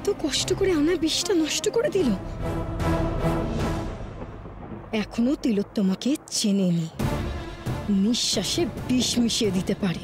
এত কষ্ট করে আনা বিষটা নষ্ট করে দিল। এখনো তিলোত্তমাকে চেনেনি, নিঃশ্বাসে বিষ মিশিয়ে দিতে পারে।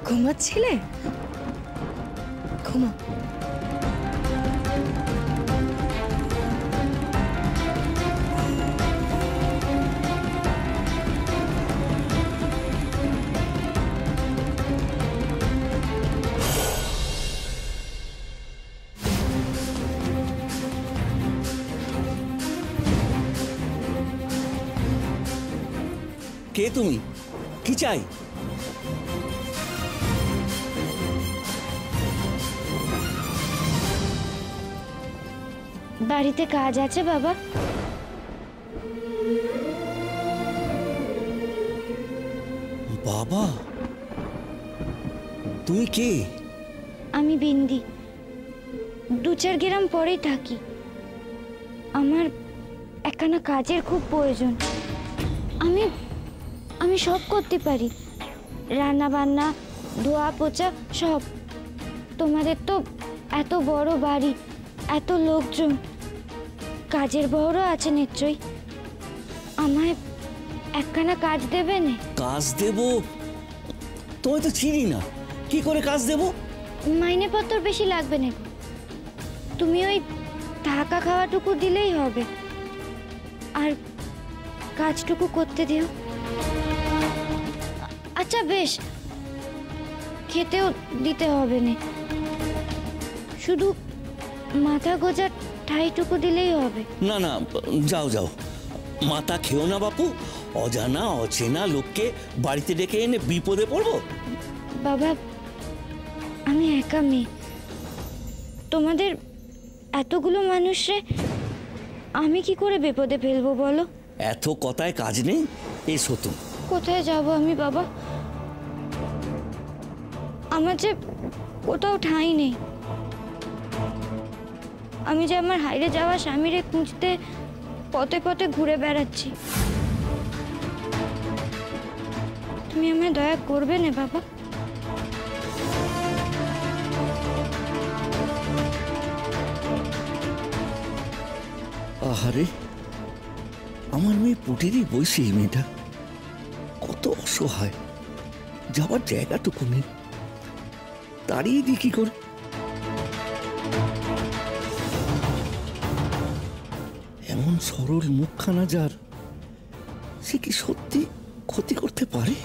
ঘুমাচ্ছিলে? ঘুমা। কে তুমি? কি চাই? বাড়িতে কাজ আছে বাবা। বাবা, তুমি কে? আমি বিন্দি, 2-4 গ্রাম পরেই থাকি। আমার একখানা কাজের খুব প্রয়োজন। আমি সব করতে পারি, রান্না বান্না, ধোয়া পোছা সব। তোমাদের তো এত বড় বাড়ি, এত লোকজন, কাজের বড়ও আছে নিশ্চয়ই। আমায় একখানা কাজ দেবে না? কাজ দেব? তোমায় তো চিনি না, কি করে কাজ দেব? মাইনে পত্র বেশি লাগবে না, তুমি ওই থাকা খাওয়াটুকু দিলেই হবে, আর কাজটুকু করতে দিও। আচ্ছা বেশ, খেতেও দিতে হবে না, শুধু মাথা গোজার ঠাইটুকু দিলেই হবে। না না, যাও যাও, মাথা খেও না বাপু। অজানা অচেনা লোককে বাড়িতে ডেকে এনে বিপদে পড়বো? বাবা, আমি একা মেয়ে, তোমাদের এতগুলো মানুষে আমি কি করে বিপদে ফেলবো বলো? এত কথায় কাজ নেই, এসো তুমি। কোথায় যাব আমি বাবা? আমার যে কোথাও ঠাঁই নেই। আমি যে আমার হাইরে যাওয়া স্বামীরে খুঁজতে পথে পথে ঘুরে বেড়াচ্ছি। তুমি আমায় দয়া করবে না বাবা? আহারে, আমার মেয়ে পুটিরই বয়সী মেয়েটা, কত অসহায়, যাবার জায়গাটুকু নেই, দাঁড়িয়ে দিই কি করে? এমন সরল মুখখানা যার, সে কি সত্যি ক্ষতি করতে পারে?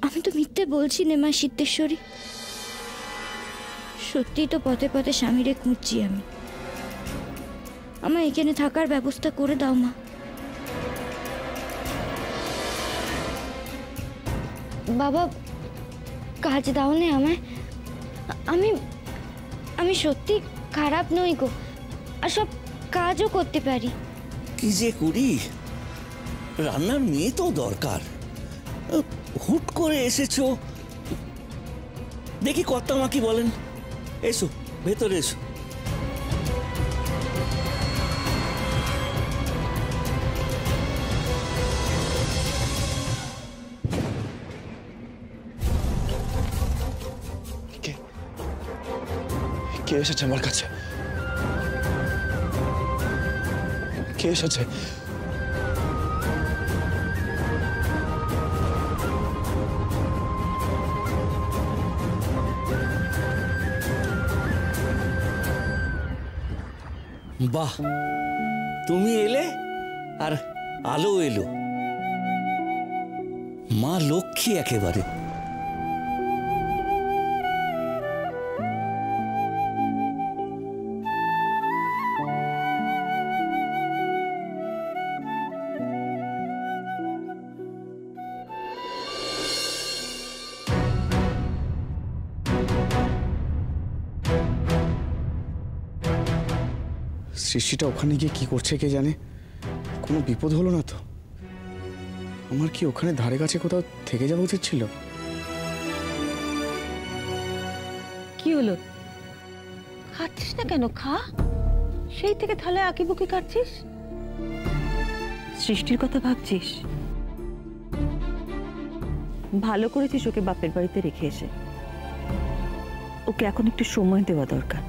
আমি তো মিথ্যে বলছি না মা সিদ্ধেশ্বরী, সত্যি তো পথে পথে স্বামীরে খুঁজছি আমি। আমার এখানে থাকার ব্যবস্থা করে দাও মা। বাবা, কাজ দাও না আমায়। আমি সত্যি খারাপ নই গো, আর সব কাজও করতে পারি। কি যে করি, রান্নার মেয়ে তো দরকার। হুট করে এসেছো, দেখি কর্তামা কি বলেন। এসো ভেতরে এসো। কে এসেছে আমার কাছে? কে এসেছে? বাহ, তুমি এলে? আর আলো এলো। মা লক্ষ্মী একেবারে। সৃষ্টিটা ওখানে গিয়ে কি করছে কে জানে? কোনো বিপদ হলো না তো? আমার কি ওখানে ধারে কাছে কোথাও থেকে যাওয়া উচিত ছিল? কি হলো? খাচ্ছিস না কেন? খা। সেই থেকে থালে আঁকিবুকি কাটছিস। সৃষ্টির কথা ভাবছিস? ভালো করেছিস ওকে বাপের বাড়িতে রেখে এসে। ওকে এখন একটু সময় দেওয়া দরকার।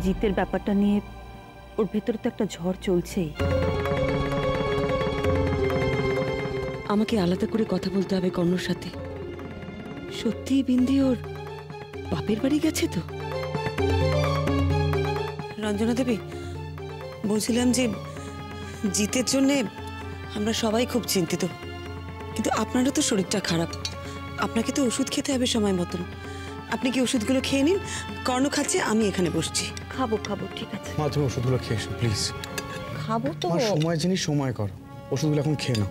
জিতের ব্যাপারটা নিয়ে ওর ভেতরে তো একটা ঝড় চলছেই। আমাকে আলাদা করে কথা বলতে হবে কর্ণর সাথে। সত্যি বিন্দি ওর বাপের বাড়ি গেছে তো? রঞ্জনা দেবী, বলছিলাম যে জিতের জন্যে আমরা সবাই খুব চিন্তিত, কিন্তু আপনারও তো শরীরটা খারাপ, আপনাকে তো ওষুধ খেতে হবে সময় মতন। আপনি কি ওষুধগুলো খেয়ে নিন, কর্ণ খাচ্ছে, আমি এখানে বসছি। খাবো খাবো, ঠিক আছে। মা তুমি ওষুধগুলো খেয়ে এসো প্লিজ। খাবো তো। আমার সময় জিনিস সময় করো, ওষুধগুলো এখন খেয়ে নাও।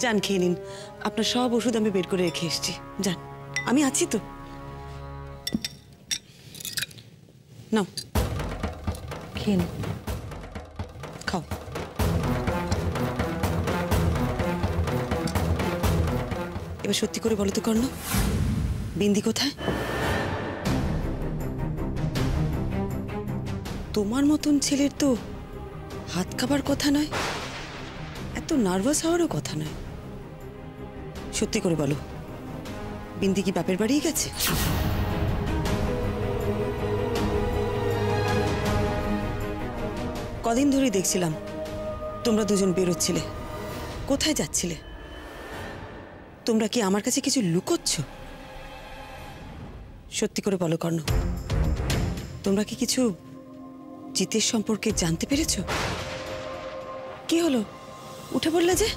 যান খেয়ে নিন, আপনার সব ওষুধ আমি বের করে রেখে এসেছি। যান, আমি আছি তো। নাও খেয়ে নে। খাও। এবার সত্যি করে বলো তো কর্ণ, বিন্দি কোথায়? তোমার মতন ছেলের তো হাত খাবার কথা নয়, এত নার্ভাস হওয়ারও কথা নয়। সত্যি করে বলো, বিন্দি কি বাপের বাড়ি গেছে? কদিন ধরেই দেখছিলাম তোমরা দুজন বেরোচ্ছিলে, কোথায় যাচ্ছিলে? তোমরা কি আমার কাছে কিছু লুকোচ্ছ? সত্যি করে বলো কর্ণ, তোমরা কি কিছু জিতের সম্পর্কে জানতে পেরেছ? কি হলো, উঠে পড়লে যে?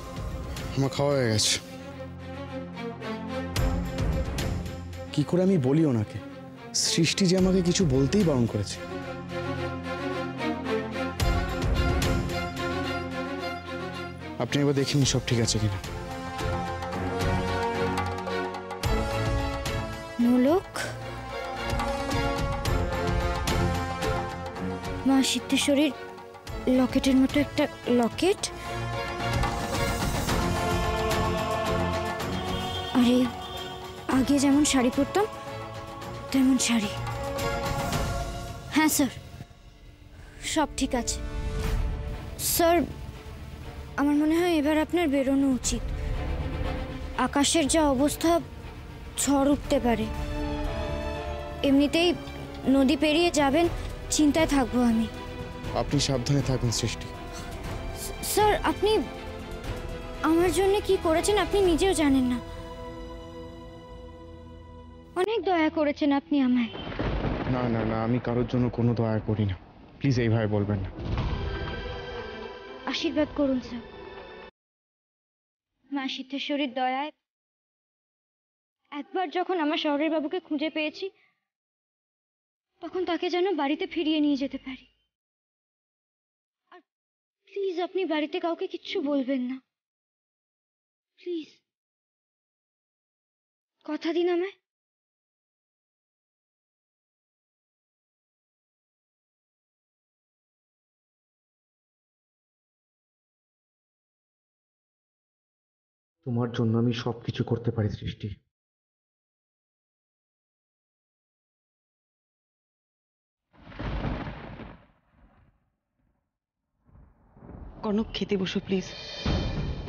আমার খাওয়া হয়ে গেছে। কি করে আমি বলি ওনাকে? সৃষ্টি যে আমাকে কিছু বলতেই বারণ করেছে। আপনি এবার দেখেন সব ঠিক আছে কিনা। মূলক মা সিদ্ধেশ্বরীর লকেটের মতো একটা লকেট, আরে আগে যেমন শাড়ি পরতাম তেমন শাড়ি। হ্যাঁ স্যার, সব ঠিক আছে স্যার। আমার মনে হয় এবার আপনার বেরোনো উচিত। আকাশের যা অবস্থা, ঝড় উঠতে পারে। এমনিতেই নদী পেরিয়ে যাবেন, চিন্তায় থাকবো আমি। আপনি সাবধানে থাকুন সৃষ্টি। স্যার, আপনি আমার জন্য কি করেছেন আপনি নিজেও জানেন না। অনেক দয়া করেছেন আপনি আমায়। না না না, আমি কারোর জন্য কোনো দয়া করি না, প্লিজ এইভাবে বলবেন না। আশীর্বাদ করুন স্যার। মা সিদ্ধেশ্বরীর দয়ায় একবার যখন আমার শহরের বাবুকে খুঁজে পেয়েছি, তখন তাকে যেন বাড়িতে ফিরিয়ে নিয়ে যেতে পারি। আর প্লিজ আপনি বাড়িতে কাউকে কিচ্ছু বলবেন না, প্লিজ। কথা দিন আমায়। তোমার জন্য আমি সবকিছু করতে পারি সৃষ্টি। কনক, খেতে বসো প্লিজ,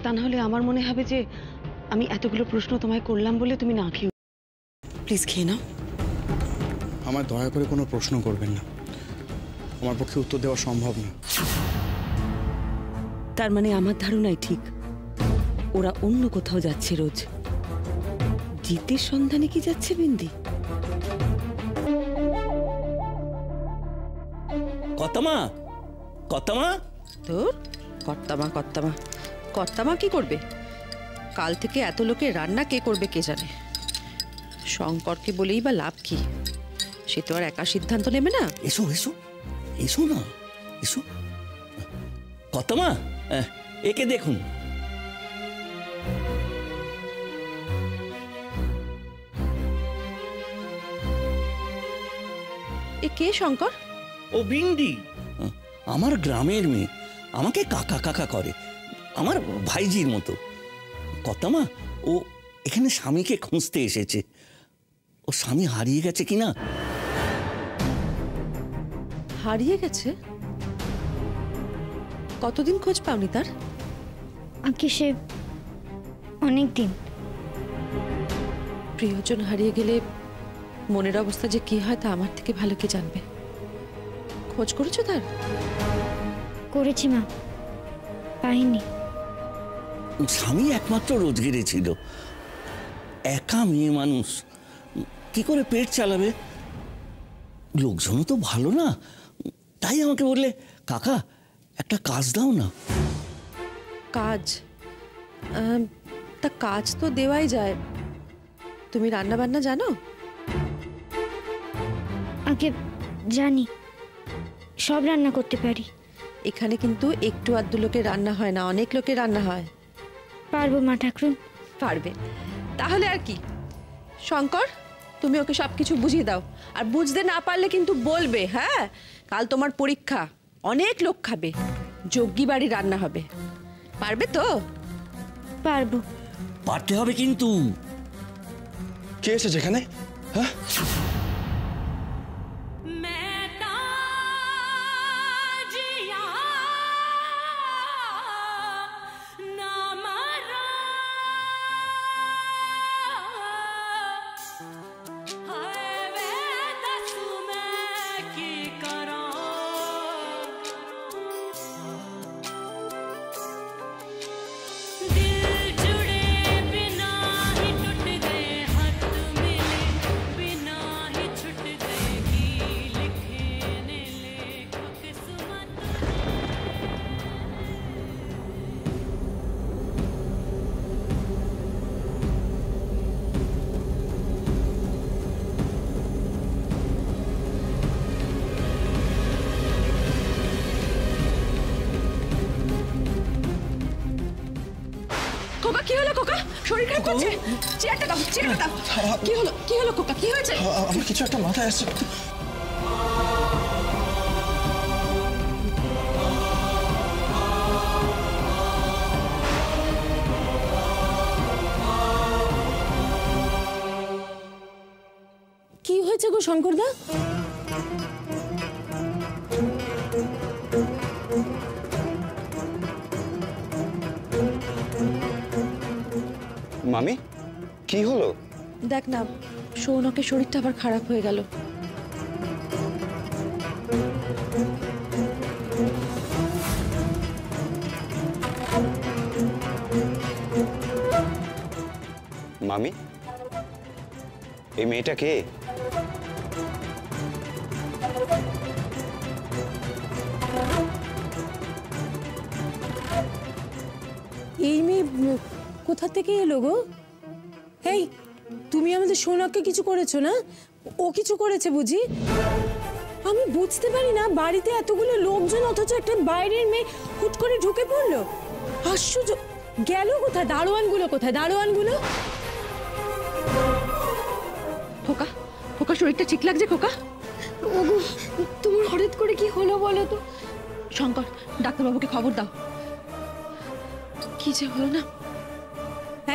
তা নাহলে আমার মনে হবে যে আমি এতগুলো প্রশ্ন তোমায় করলাম বলে তুমি না খেয়ে। প্লিজ খেয়ে নাও। আমার দয়া করে কোনো প্রশ্ন করবেন না, আমার পক্ষে উত্তর দেওয়া সম্ভব না। তার মানে আমার ধারণাই ঠিক, ওরা অন্য কোথাও যাচ্ছে রোজ। জিতের সন্ধানে কি যাচ্ছে বিন্দি? কতমা, কতমা, তোর কর্তামা কর্তামা কর্তামা কি করবে? কাল থেকে এত লোকের রান্না কে করবে কে জানে। শঙ্করকে বলেই বা লাভ কি? সে তো আর একা সিদ্ধান্ত নেবে না। এসো এসো এসো না, এসো। কর্তামা, একে দেখুন। এ কে শঙ্কর? ও বিন্দি, আমার গ্রামের মেয়ে। আমাকে কাকা কাকা করে, আমার ভাইজির মতো। কর্তামা, ও এখানে স্বামীকে খুঁজতে এসেছে। ও স্বামী হারিয়ে গেছে কিনা। হারিয়ে গেছে? কতদিন খোঁজ পাওনি তার? আগে সে অনেক দিন। প্রিয়জন হারিয়ে গেলে মনের অবস্থা যে কি হয় তা আমার থেকে ভালো কে জানবে। খোঁজ করেছো তার? করেছি মা, পাইনি। স্বামী একমাত্র রোজগেরে ছিল। একা মেয়ে মানুষ, কি করে পেট চালাবে? লোকজনও তো ভালো না, তাই আমাকে বললে, কাকা একটা কাজ দাও না। কাজ? তা কাজ তো দেওয়াই যায়। তুমি রান্না বান্না জানো? আগে জানি, সব রান্না করতে পারি। এখানে কিন্তু একটু আধটু লোকের রান্না হয় না, অনেক লোকের রান্না হয়। পারবো মা ঠাকুরুন। পারবে? তাহলে আর কি। শঙ্কর, তুমি ওকে সবকিছু বুঝিয়ে দাও, আর বুঝতে না পারলে কিন্তু বলবে। হ্যাঁ, কাল তোমার পরীক্ষা, অনেক লোক খাবে, যজ্ঞী বাড়ি রান্না হবে। পারবে তো? পারবো। পারতে হবে কিন্তু। কে এসেছে এখানে? হ্যাঁ, কোকা, কি হলো কোকা? শরীর খারাপ করছে? চেয়ারটা দাও, চেয়ারটা দাও। কি হলো, কি হলো কোকা, কি হয়েছে? আমার কিছু একটা মাথায় আসছে। কি হয়েছে গো শঙ্করদা? মামি, কি হলো? দেখ না, সৌনকের শরীরটা আবার খারাপ হয়ে গেল। মামি, এই মেয়েটা কে? এই মেয়ে কোথা থেকে এলো গো? এই, তুমি আমাদের সৌনককে কিছু করেছো না? ও কিছু করেছে বুঝি? আমি বুঝতে পারি না, বাড়িতে এতগুলো লোকজন অথচ একটা বাইরের মেয়ে হুট করে ঢুকে পড়লো। আশ্চর্য। গেল কোথায় দারোয়ানগুলো? কোথায় দারোয়ানগুলো? খোকা, খোকা শরীরটা ঠিক লাগছে খোকা? ওগো, তোমার হঠাৎ করে কি হলো বলো তো? শঙ্কর, ডাক্তারবাবুকে খবর দাও। কি যে হলো না।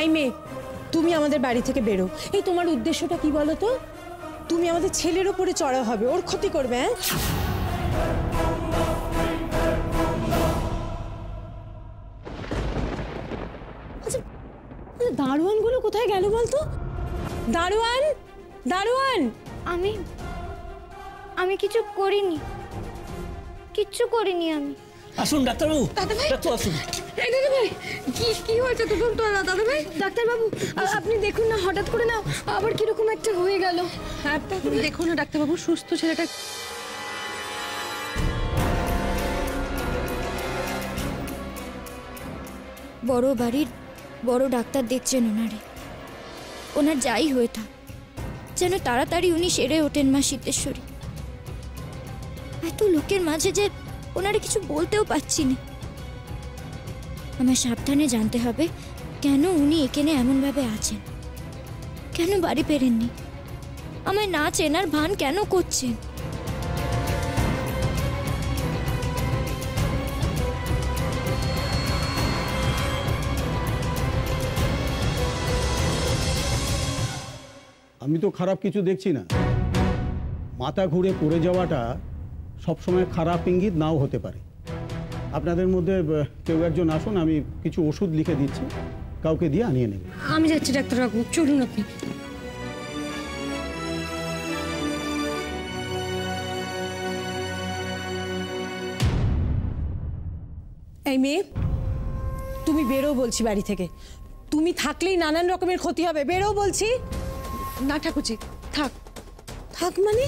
এই মেয়ে, তুমি আমাদের বাড়ি থেকে বেরো। এই তোমার উদ্দেশ্যটা কি বলো তো? তুমি আমাদের ছেলের উপরে চড়া হবে, ওর ক্ষতি করবে। হ্যাঁ, আচ্ছা, দারোয়ানগুলো কোথায় গেল বলতো? দারোয়ান, দারোয়ান। আমি কিছু করিনি, কিচ্ছু করিনি আমি। আসুন ডাক্তারবাবু, দাদাভাই, ডাক্তার আসুন। এই দাদাভাই, কি হয়েছে তখন তো? দাদাভাই, ডাক্তারবাবু আপনি দেখুন না, হঠাৎ করে না আবার কিরকম একটা হয়ে গেল। দেখুন না ডাক্তারবাবু, সুস্থ ছেলেটা। বড় বাড়ির বড় ডাক্তার দেখছেন ওনারে। ওনার যাই হয়ে থাক, যেন তাড়াতাড়ি উনি সেরে ওঠেন মা সিদ্ধেশ্বরী। এত লোকের মাঝে যে ওনারে কিছু বলতেও পারছি না। আমার সাবধানে জানতে হবে কেন উনি এখানে এমনভাবে আছেন, কেন বাড়ি ফেরেননি, আমায় না চেনার ভান কেন করছেন। আমি তো খারাপ কিছু দেখছি না। মাথা ঘুরে পড়ে যাওয়াটা সবসময় খারাপ ইঙ্গিত নাও হতে পারে। আপনাদের মধ্যে কেউ একজন আসুন, আমি কিছু ওষুধ লিখে দিচ্ছি, কাউকে দিয়ে আনিয়ে নেবেন। আমি যাচ্ছি ডাক্তারবাবু, চলুন আপনি। এই মেয়ে, তুমি বেরো বলছি বাড়ি থেকে। তুমি থাকলেই নানান রকমের ক্ষতি হবে, বেরো বলছি। না ঠাকুরজি, থাক। থাক মানে?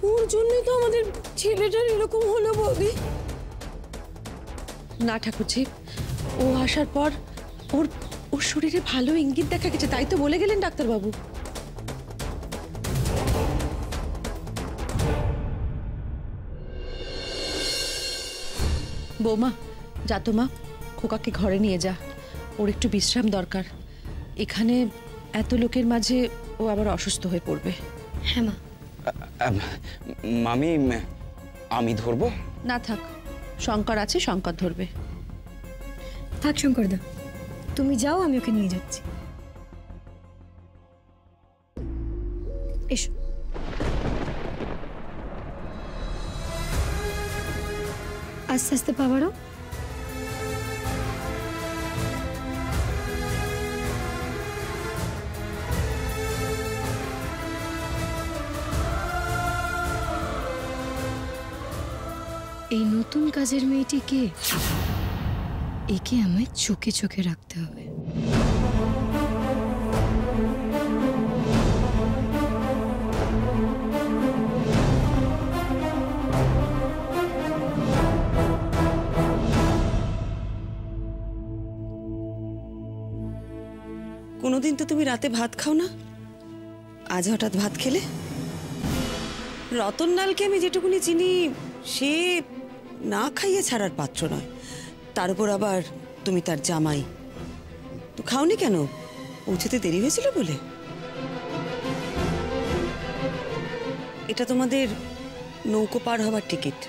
ওর জন্যই তো আমাদের ছেলেটার এরকম হলো বৌদি। না ঠাকুরজি, ও আসার পর ওর ওর শরীরে ভালো ইঙ্গিত দেখা গেছে, তাই তো বলে গেলেন ডাক্তারবাবু। বৌমা, যা তো মা, খোকাকে ঘরে নিয়ে যা, ওর একটু বিশ্রাম দরকার। এখানে এত লোকের মাঝে ও আবার অসুস্থ হয়ে পড়বে। হ্যাঁ মা। মামি, আমি ধরবো? না থাক, শঙ্কর আছে, শঙ্কর ধরবে। থাক শঙ্করদা, তুমি যাও, আমি ওকে নিয়ে যাচ্ছি। এসো। আস্তে আস্তে পা বাড়াও। এই নতুন কাজের মেয়েটি কে? একে আমায় চোখে চোখে রাখতে হবে। কোনোদিন তো তুমি রাতে ভাত খাও না, আজ হঠাৎ ভাত খেলে? রতনলালকে আমি যেটুকুনি চিনি, সে না খাইয়ে ছাড়ার পাত্র নয়। তার উপর আবার তুমি তার জামাই, তো খাওনি কেন? পৌঁছতে দেরি হয়েছিল বলে? এটা তোমাদের নৌকো পার হবার টিকিট।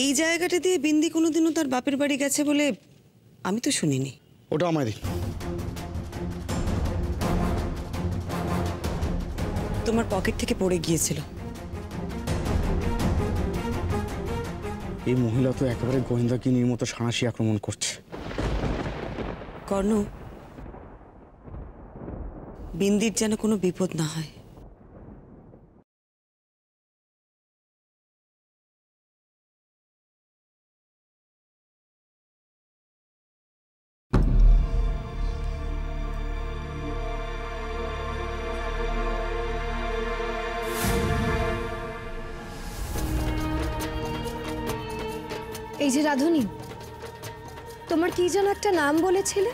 এই জায়গাটা দিয়ে বিন্দি কোনোদিনও তার বাপের বাড়ি গেছে বলে আমি তো শুনিনি। ওটা আমায় দিন। তোমার পকেট থেকে পড়ে গিয়েছিল। এই মহিলা তো একেবারে গোয়েন্দাগিনীর মতো সাঁড়াশি আক্রমণ করছে। কর্ণ, বিন্দির যেন কোনো বিপদ না হয়। এই যে রাধুনী, তোমার কি যেন একটা নাম বলেছিলে?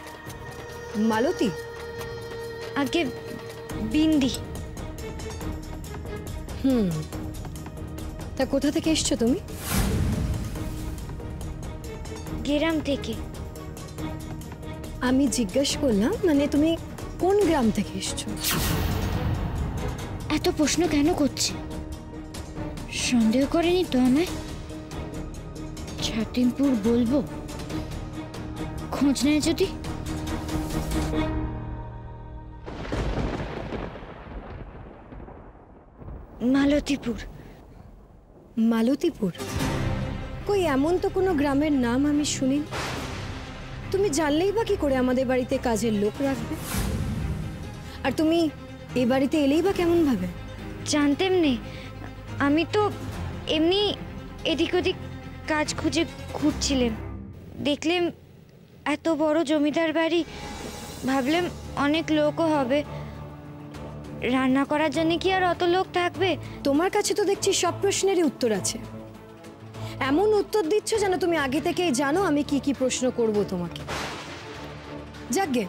মালতী? আগে বিন্দি। তা কোথা থেকে এসছো তুমি? গ্রাম থেকে। আমি জিজ্ঞেস করলাম, মানে তুমি কোন গ্রাম থেকে এসছো? এত প্রশ্ন কেন করছে? সন্দেহ করেনি তো আমায়? ছাতিমপুর বলবো, খোঁজ নেয় যদি। মালতীপুর। মালতীপুর? কই এমন তো কোনো গ্রামের নাম আমি শুনি। তুমি জানলেই বা কি করে আমাদের বাড়িতে কাজের লোক রাখবে? আর তুমি এই বাড়িতে এলেই বা কেমন ভাবে? জানতেম নে, আমি তো এমনি এদিক ওদিক কাজ খুঁজে ঘুরছিলাম, দেখলাম এত বড় জমিদার বাড়ি, ভাবলাম অনেক লোকও হবে। রান্না করার জন্য কি আর অত লোক থাকবে? তোমার কাছে তো দেখছি সব প্রশ্নেরই উত্তর আছে। এমন উত্তর দিচ্ছ যেন তুমি আগে থেকেই জানো আমি কি কি প্রশ্ন করব তোমাকে। যাকগে,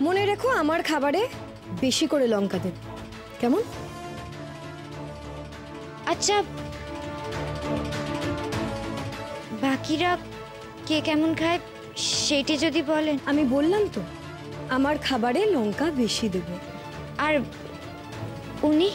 মনে রেখো আমার খাবারে বেশি করে লঙ্কা দেবে, কেমন? আচ্ছা, বাকিরা কে কেমন খায় সেটি যদি বলেন। আমি বললাম তো আমার খাবারে লঙ্কা বেশি দেবে। আর উনি